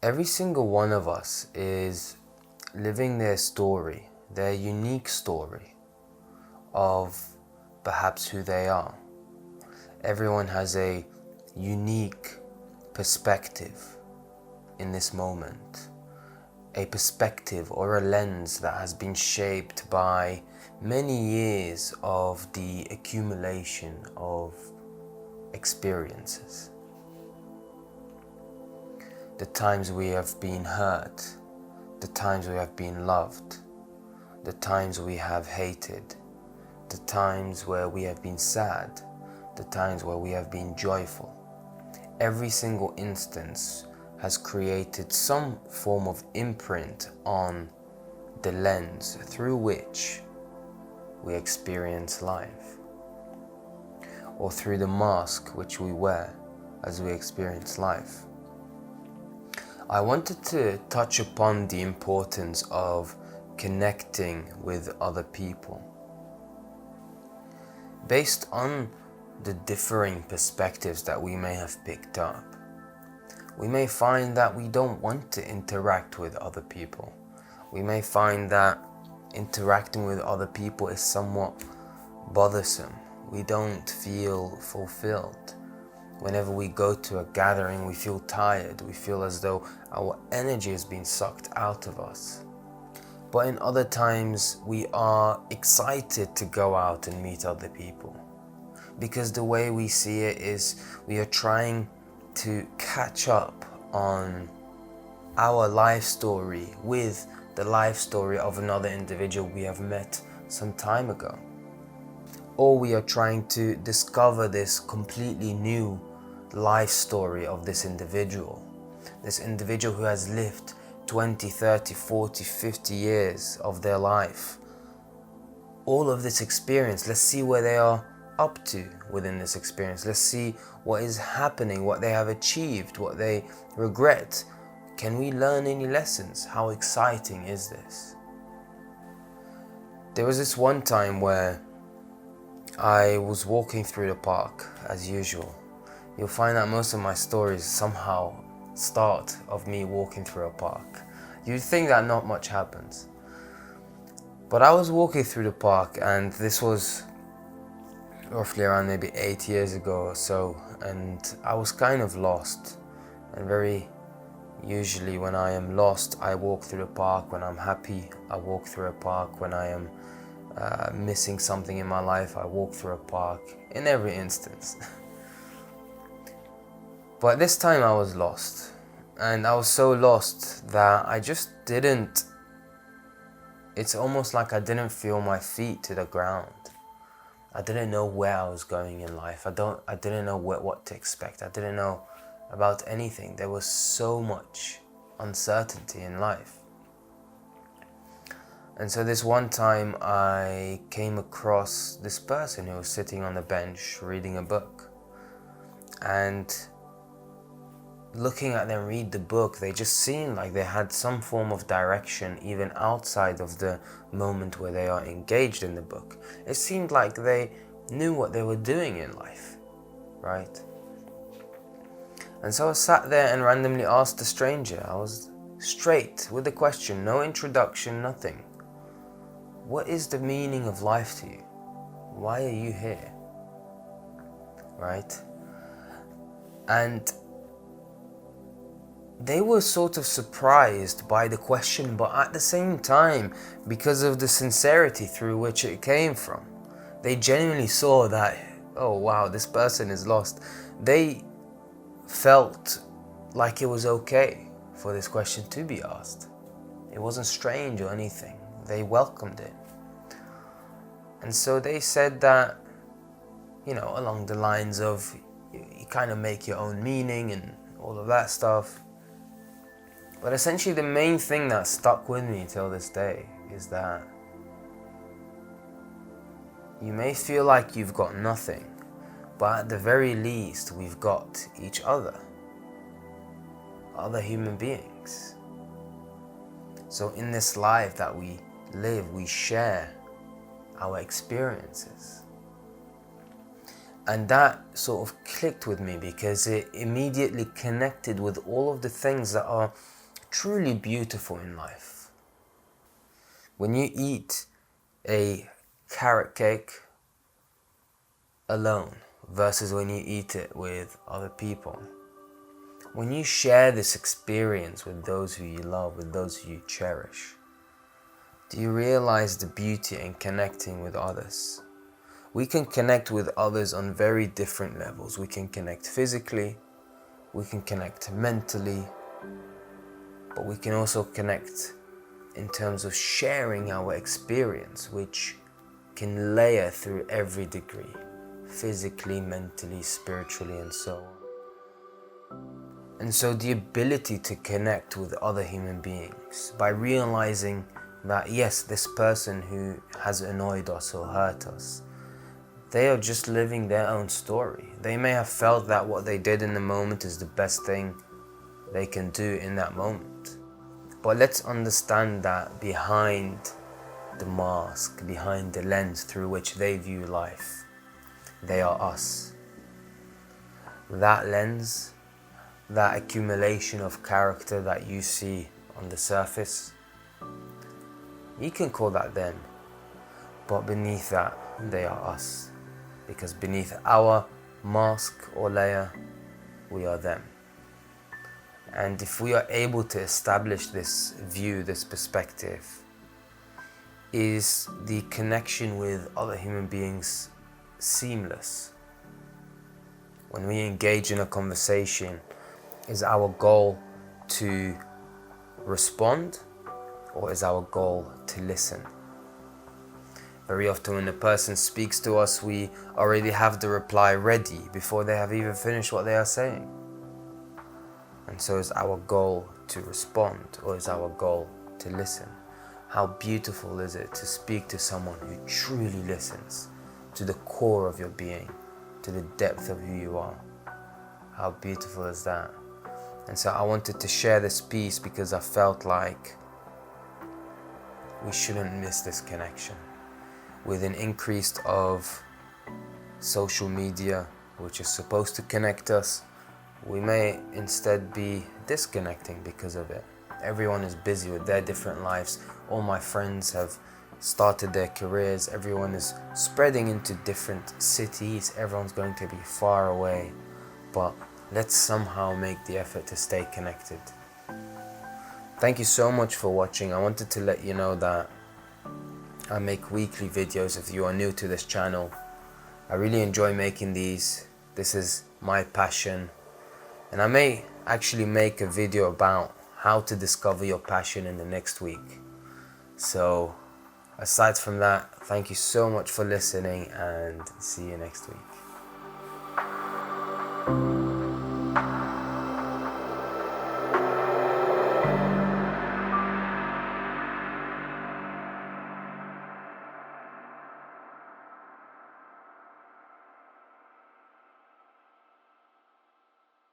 Every single one of us is living their story, their unique story of perhaps who they are. Everyone has a unique perspective in this moment, a perspective or a lens that has been shaped by many years of the accumulation of experiences. The times we have been hurt, the times we have been loved, the times we have hated, the times where we have been sad, the times where we have been joyful. Every single instance has created some form of imprint on the lens through which we experience life, or through the mask which we wear as we experience life. I wanted to touch upon the importance of connecting with other people. Based on the differing perspectives that we may have picked up, we may find that we don't want to interact with other people. We may find that interacting with other people is somewhat bothersome. We don't feel fulfilled. Whenever we go to a gathering, we feel tired. We feel as though our energy has been sucked out of us. But in other times, we are excited to go out and meet other people, because the way we see it is we are trying to catch up on our life story with the life story of another individual we have met some time ago. Or we are trying to discover this completely new life story of this individual who has lived 20, 30, 40, 50 years of their life. All of this experience, let's see where they are up to within this experience. Let's see what is happening, what they have achieved, what they regret. Can we learn any lessons? How exciting is this? There was this one time where I was walking through the park as usual. You'll find that most of my stories somehow start of me walking through a park. You'd think that not much happens. But I was walking through the park, and this was roughly around maybe 8 years ago or so, and I was kind of lost. And very usually when I am lost, I walk through the park. When I'm happy, I walk through a park. When I am missing something in my life, I walk through a park. In every instance. But this time I was lost, and I was so lost that I just didn't, it's almost like I didn't feel my feet to the ground. I didn't know where I was going in life. I didn't know what to expect. I didn't know about anything. There was so much uncertainty in life. And so this one time I came across this person who was sitting on the bench reading a book. And looking at them read the book, they just seemed like they had some form of direction even outside of the moment where they are engaged in the book. It seemed like they knew what they were doing in life, right? And so I sat there and randomly asked the stranger. I was straight with the question, no introduction, nothing. What is the meaning of life to you? Why are you here? Right? And they were sort of surprised by the question, but at the same time, because of the sincerity through which it came from, they genuinely saw that, oh wow, this person is lost. They felt like it was okay for this question to be asked. It wasn't strange or anything. They welcomed it. And so they said that, along the lines of, you kind of make your own meaning and all of that stuff. But essentially the main thing that stuck with me till this day is that you may feel like you've got nothing, but at the very least we've got each other human beings. So in this life that we live, we share our experiences. And that sort of clicked with me because it immediately connected with all of the things that are truly beautiful in life. When you eat a carrot cake alone versus when you eat it with other people, when you share this experience with those who you love, with those who you cherish, do you realize the beauty in connecting with others? We can connect with others on very different levels. We can connect physically, we can connect mentally, but we can also connect in terms of sharing our experience, which can layer through every degree, physically, mentally, spiritually, and so on. And so the ability to connect with other human beings by realizing that yes, this person who has annoyed us or hurt us, they are just living their own story. They may have felt that what they did in the moment is the best thing they can do in that moment. But let's understand that behind the mask, behind the lens through which they view life, they are us. That lens, that accumulation of character that you see on the surface, you can call that them, but beneath that, they are us. Because beneath our mask or layer, we are them. And if we are able to establish this view, this perspective, is the connection with other human beings seamless? When we engage in a conversation, is our goal to respond or is our goal to listen? Very often when a person speaks to us, we already have the reply ready before they have even finished what they are saying. And so is our goal to respond or is our goal to listen? How beautiful is it to speak to someone who truly listens to the core of your being, to the depth of who you are? How beautiful is that? And so I wanted to share this piece because I felt like we shouldn't miss this connection. With an increase of social media, which is supposed to connect us, we may instead be disconnecting because of it. Everyone is busy with their different lives. All my friends have started their careers. Everyone is spreading into different cities. Everyone's going to be far away. But let's somehow make the effort to stay connected. Thank you so much for watching. I wanted to let you know that I make weekly videos if you are new to this channel. I really enjoy making these. This is my passion. And I may actually make a video about how to discover your passion in the next week. So aside from that, thank you so much for listening and see you next week.